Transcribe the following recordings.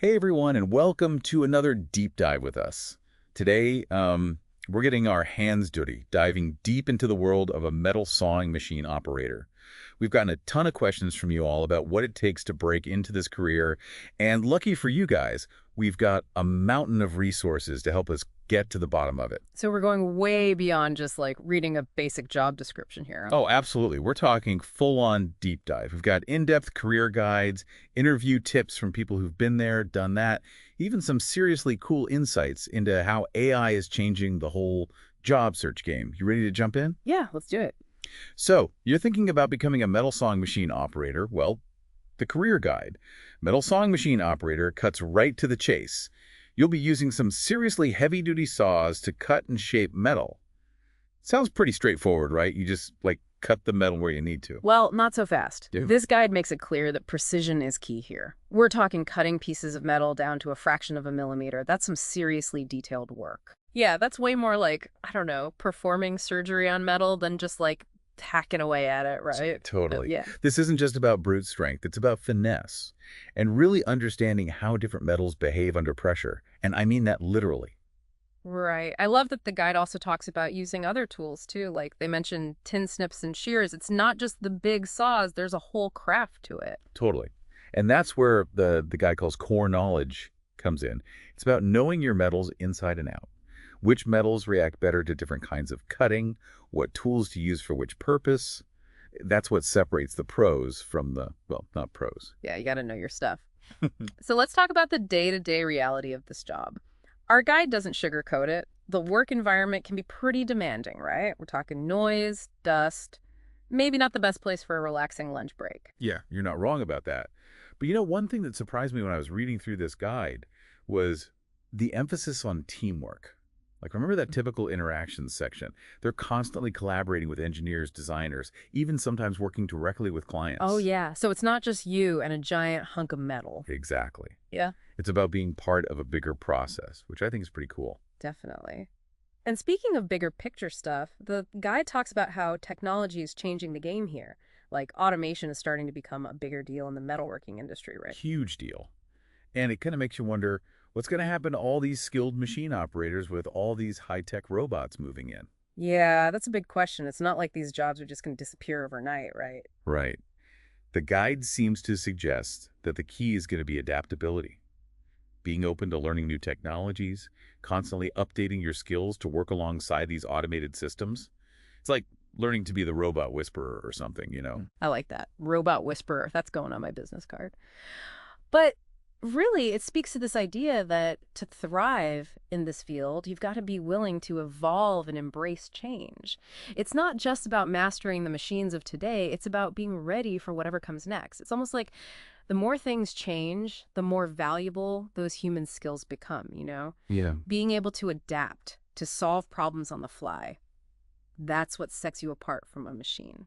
Hey everyone, and welcome to another deep dive with us. Today, we're getting our hands dirty, diving deep into the world of a metal sawing machine operator. We've gotten a ton of questions from you all about what it takes to break into this career, and lucky for you guys, we've got a mountain of resources to help us get to the bottom of it. So we're going way beyond just like reading a basic job description here. Oh, absolutely. We're talking full-on deep dive. We've got in-depth career guides, interview tips from people who've been there, done that, even some seriously cool insights into how AI is changing the whole job search game. You ready to jump in? Yeah, let's do it. So, you're thinking about becoming a metal sawing machine operator. Well, the career guide, Metal Sawing Machine Operator, cuts right to the chase. You'll be using some seriously heavy-duty saws to cut and shape metal. Sounds pretty straightforward, right? You just, cut the metal where you need to. Well, not so fast. Do. This guide makes it clear that precision is key here. We're talking cutting pieces of metal down to a fraction of a millimeter. That's some seriously detailed work. Yeah, that's way more like, I don't know, performing surgery on metal than just like hacking away at it, right? Totally. Yeah. This isn't just about brute strength. It's about finesse and really understanding how different metals behave under pressure. And I mean that literally. Right. I love that the guide also talks about using other tools too. Like they mentioned tin snips and shears. It's not just the big saws. There's a whole craft to it. Totally. And that's where the guy calls core knowledge comes in. It's about knowing your metals inside and out. Which metals react better to different kinds of cutting, what tools to use for which purpose. That's what separates the pros from the, well, not pros. Yeah, you got to know your stuff. So let's talk about the day-to-day reality of this job. Our guide doesn't sugarcoat it. The work environment can be pretty demanding, right? We're talking noise, dust, maybe not the best place for a relaxing lunch break. Yeah, you're not wrong about that. But one thing that surprised me when I was reading through this guide was the emphasis on teamwork. Remember that typical interactions section? They're constantly collaborating with engineers, designers, even sometimes working directly with clients. Oh, yeah. So it's not just you and a giant hunk of metal. Exactly. Yeah, It's about being part of a bigger process, which I think is pretty cool. definitely. And speaking of bigger picture stuff, the guide talks about how technology is changing the game here. Like automation is starting to become a bigger deal in the metalworking industry, right? Huge deal. And it kind of makes you wonder, what's going to happen to all these skilled machine operators with all these high-tech robots moving in? Yeah, that's a big question. It's not like these jobs are just going to disappear overnight, right? Right. The guide seems to suggest that the key is going to be adaptability. Being open to learning new technologies, constantly updating your skills to work alongside these automated systems. It's like learning to be the robot whisperer or something. I like that. Robot whisperer. That's going on my business card. But really, it speaks to this idea that to thrive in this field, you've got to be willing to evolve and embrace change. It's not just about mastering the machines of today, it's about being ready for whatever comes next. It's almost like the more things change, the more valuable those human skills become. Yeah. Being able to adapt, to solve problems on the fly, that's what sets you apart from a machine.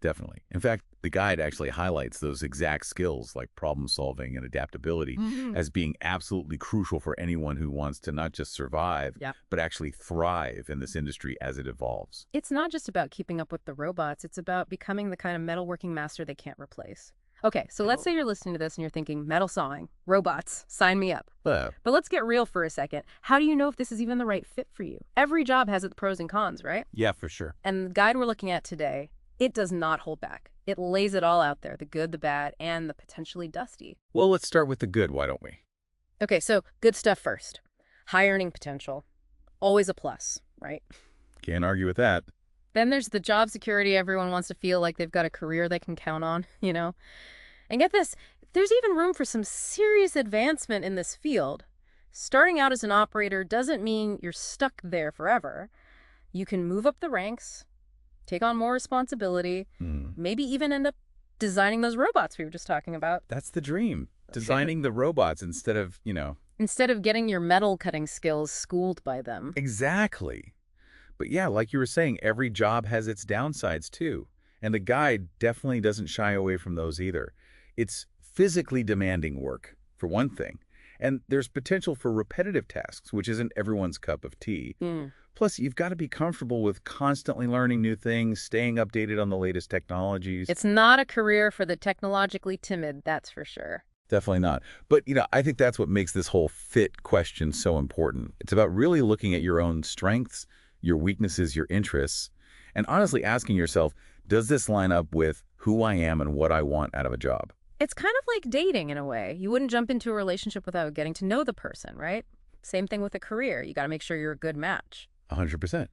Definitely. In fact, the guide actually highlights those exact skills like problem solving and adaptability as being absolutely crucial for anyone who wants to not just survive, Yeah. but actually thrive in this industry as it evolves. It's not just about keeping up with the robots. It's about becoming the kind of metalworking master they can't replace. Okay, so let's say you're listening to this and you're thinking, metal sawing, robots, sign me up. Uh, But let's get real for a second. How do you know if this is even the right fit for you? Every job has its pros and cons, right? yeah, for sure. And the guide we're looking at today, it does not hold back. It lays it all out there, the good, the bad, and the potentially dusty. Well, let's start with the good, why don't we? Okay, so good stuff first. High earning potential, always a plus, right? Can't argue with that. Then there's the job security. Everyone wants to feel like they've got a career they can count on. And get this, there's even room for some serious advancement in this field. Starting out as an operator doesn't mean you're stuck there forever. You can move up the ranks, take on more responsibility, maybe even end up designing those robots we were just talking about. That's the dream. Designing the robots instead of. Instead of getting your metal cutting skills schooled by them. Exactly. But yeah, like you were saying, every job has its downsides too. And the guide definitely doesn't shy away from those either. It's physically demanding work, for one thing. And there's potential for repetitive tasks, which isn't everyone's cup of tea. Plus, you've got to be comfortable with constantly learning new things, staying updated on the latest technologies. It's not a career for the technologically timid, that's for sure. Definitely not. But, I think that's what makes this whole fit question so important. It's about really looking at your own strengths, your weaknesses, your interests, and honestly asking yourself, does this line up with who I am and what I want out of a job? It's kind of like dating in a way. You wouldn't jump into a relationship without getting to know the person, right? Same thing with a career. You got to make sure you're a good match. 100%.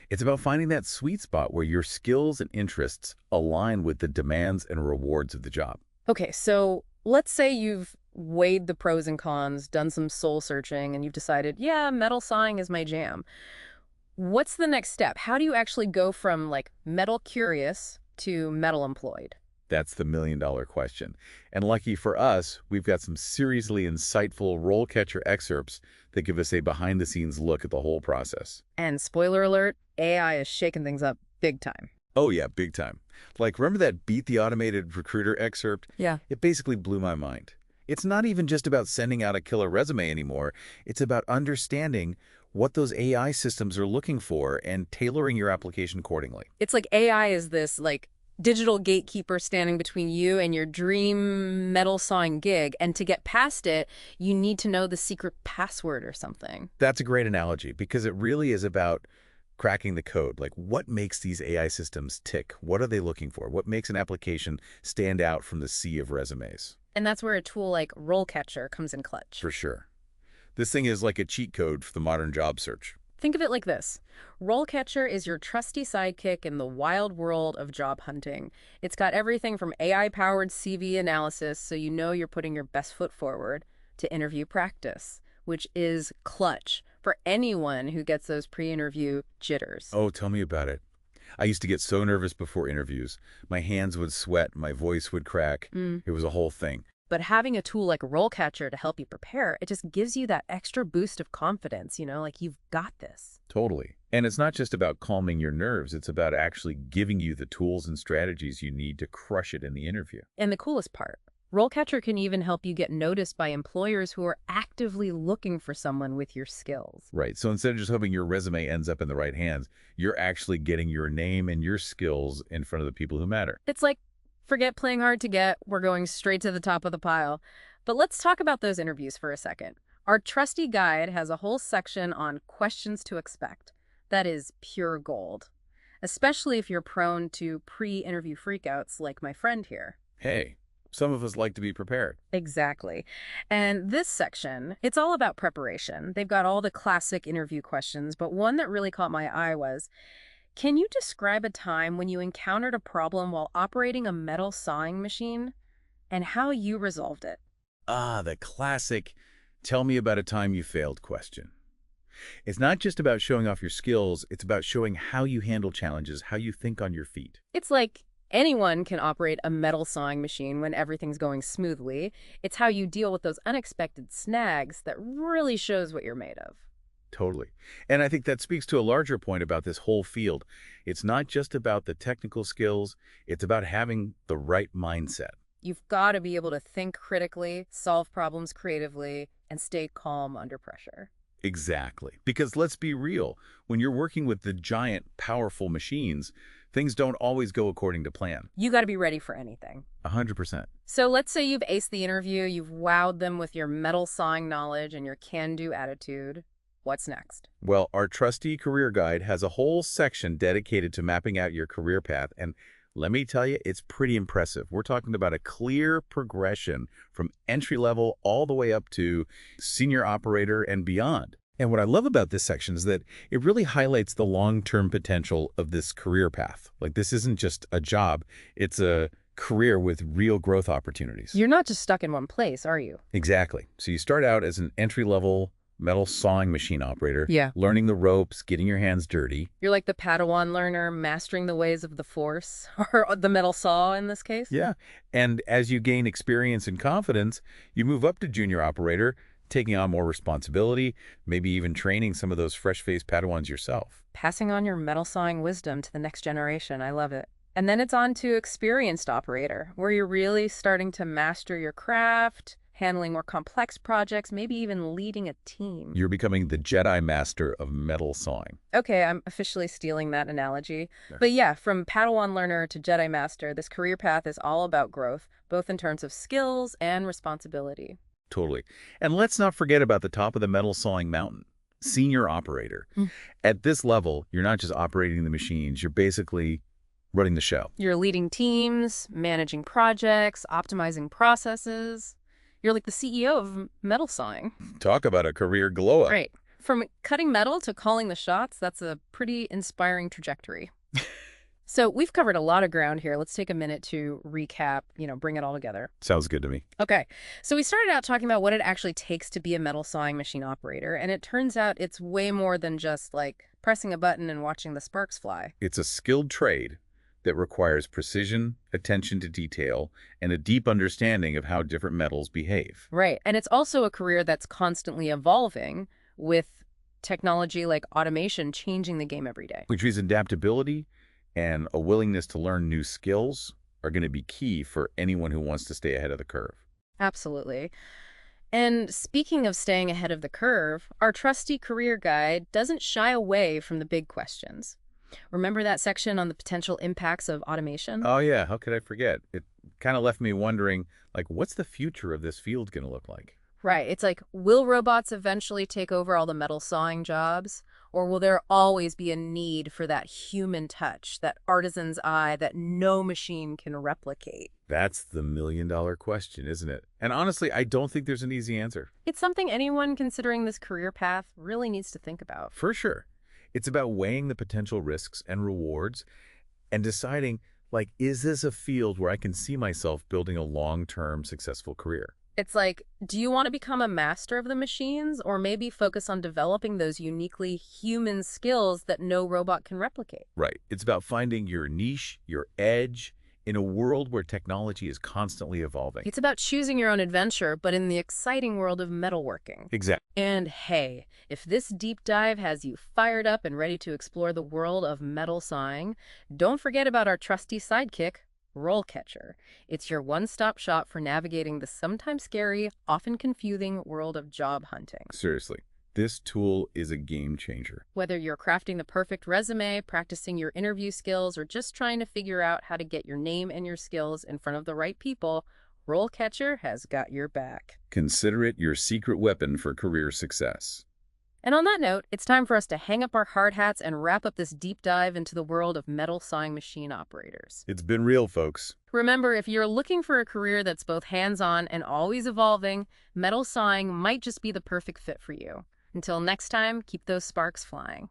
It's about finding that sweet spot where your skills and interests align with the demands and rewards of the job. Okay, so let's say you've weighed the pros and cons, done some soul searching, and you've decided, yeah, metal sawing is my jam. What's the next step? How do you actually go from like metal curious to metal employed? That's the million-dollar question. And lucky for us, we've got some seriously insightful RoleCatcher excerpts that give us a behind-the-scenes look at the whole process. And spoiler alert, AI is shaking things up big time. Oh yeah, big time. Like, remember that Beat the Automated Recruiter excerpt? Yeah. It basically blew my mind. It's not even just about sending out a killer resume anymore. It's about understanding what those AI systems are looking for and tailoring your application accordingly. It's like AI is this like digital gatekeeper standing between you and your dream metal sawing gig. And to get past it, you need to know the secret password or something. That's a great analogy because it really is about cracking the code. Like, what makes these AI systems tick? What are they looking for? What makes an application stand out from the sea of resumes? And that's where a tool like RoleCatcher comes in clutch. For sure. This thing is like a cheat code for the modern job search. Think of it like this. RoleCatcher is your trusty sidekick in the wild world of job hunting. It's got everything from AI-powered CV analysis so you know you're putting your best foot forward to interview practice, which is clutch for anyone who gets those pre-interview jitters. Oh, tell me about it. I used to get so nervous before interviews. My hands would sweat, my voice would crack. It was a whole thing. But having a tool like RoleCatcher to help you prepare, it just gives you that extra boost of confidence, like you've got this. Totally. And it's not just about calming your nerves. It's about actually giving you the tools and strategies you need to crush it in the interview. And the coolest part, RoleCatcher can even help you get noticed by employers who are actively looking for someone with your skills. Right. So instead of just hoping your resume ends up in the right hands, you're actually getting your name and your skills in front of the people who matter. It's like, forget playing hard to get, we're going straight to the top of the pile. But let's talk about those interviews for a second. Our trusty guide has a whole section on questions to expect. That is pure gold, especially if you're prone to pre-interview freakouts like my friend here. Hey, some of us like to be prepared. Exactly. And this section, it's all about preparation. They've got all the classic interview questions, but one that really caught my eye was, can you describe a time when you encountered a problem while operating a metal sawing machine and how you resolved it? Ah, the classic, tell me about a time you failed question. It's not just about showing off your skills, it's about showing how you handle challenges, how you think on your feet. It's like anyone can operate a metal sawing machine when everything's going smoothly. It's how you deal with those unexpected snags that really shows what you're made of. Totally. And I think that speaks to a larger point about this whole field. It's not just about the technical skills, it's about having the right mindset. You've got to be able to think critically, solve problems creatively, and stay calm under pressure. Exactly. Because let's be real, when you're working with the giant, powerful machines, things don't always go according to plan. You got to be ready for anything. 100%. So let's say you've aced the interview, you've wowed them with your metal sawing knowledge and your can-do attitude. What's next? Well, our trusty career guide has a whole section dedicated to mapping out your career path, and let me tell you, it's pretty impressive. We're talking about a clear progression from entry level all the way up to senior operator and beyond. And what I love about this section is that it really highlights the long-term potential of this career path. Like, this isn't just a job, it's a career with real growth opportunities. You're not just stuck in one place, are you? Exactly. So you start out as an entry-level metal sawing machine operator, Yeah. learning the ropes, getting your hands dirty. You're like the Padawan learner mastering the ways of the Force, or the metal saw in this case? Yeah. And as you gain experience and confidence, you move up to junior operator, taking on more responsibility, maybe even training some of those fresh-faced Padawans yourself. Passing on your metal sawing wisdom to the next generation. I love it. And then it's on to experienced operator, where you're really starting to master your craft, handling more complex projects, maybe even leading a team. You're becoming the Jedi Master of metal sawing. Okay, I'm officially stealing that analogy. Yeah. But yeah, from Padawan learner to Jedi Master, this career path is all about growth, both in terms of skills and responsibility. Totally. And let's not forget about the top of the metal sawing mountain, senior operator. Mm. At this level, you're not just operating the machines, you're basically running the show. You're leading teams, managing projects, optimizing processes. You're like the CEO of metal sawing. Talk about a career glow up. Right. From cutting metal to calling the shots, that's a pretty inspiring trajectory. So we've covered a lot of ground here. Let's take a minute to recap, bring it all together. Sounds good to me. Okay, so we started out talking about what it actually takes to be a metal sawing machine operator, and it turns out it's way more than just like pressing a button and watching the sparks fly. It's a skilled trade that requires precision, attention to detail, and a deep understanding of how different metals behave. Right, and it's also a career that's constantly evolving with technology like automation changing the game every day. Which means adaptability and a willingness to learn new skills are going to be key for anyone who wants to stay ahead of the curve. Absolutely. And speaking of staying ahead of the curve, our trusty career guide doesn't shy away from the big questions. Remember that section on the potential impacts of automation? Oh yeah, how could I forget? It kind of left me wondering, like, what's the future of this field going to look like? Right. It's like, will robots eventually take over all the metal sawing jobs? Or will there always be a need for that human touch, that artisan's eye that no machine can replicate? That's the million-dollar question, isn't it? And honestly, I don't think there's an easy answer. It's something anyone considering this career path really needs to think about. For sure. It's about weighing the potential risks and rewards and deciding, like, is this a field where I can see myself building a long-term successful career? It's like, do you want to become a master of the machines or maybe focus on developing those uniquely human skills that no robot can replicate? Right. It's about finding your niche, your edge, in a world where technology is constantly evolving. It's about choosing your own adventure, but in the exciting world of metalworking. Exactly. And hey, if this deep dive has you fired up and ready to explore the world of metal sawing, don't forget about our trusty sidekick, RoleCatcher. It's your one-stop shop for navigating the sometimes scary, often confusing world of job hunting. Seriously, this tool is a game changer. Whether you're crafting the perfect resume, practicing your interview skills, or just trying to figure out how to get your name and your skills in front of the right people, RoleCatcher has got your back. Consider it your secret weapon for career success. And on that note, it's time for us to hang up our hard hats and wrap up this deep dive into the world of metal sawing machine operators. It's been real, folks. Remember, if you're looking for a career that's both hands-on and always evolving, metal sawing might just be the perfect fit for you. Until next time, keep those sparks flying.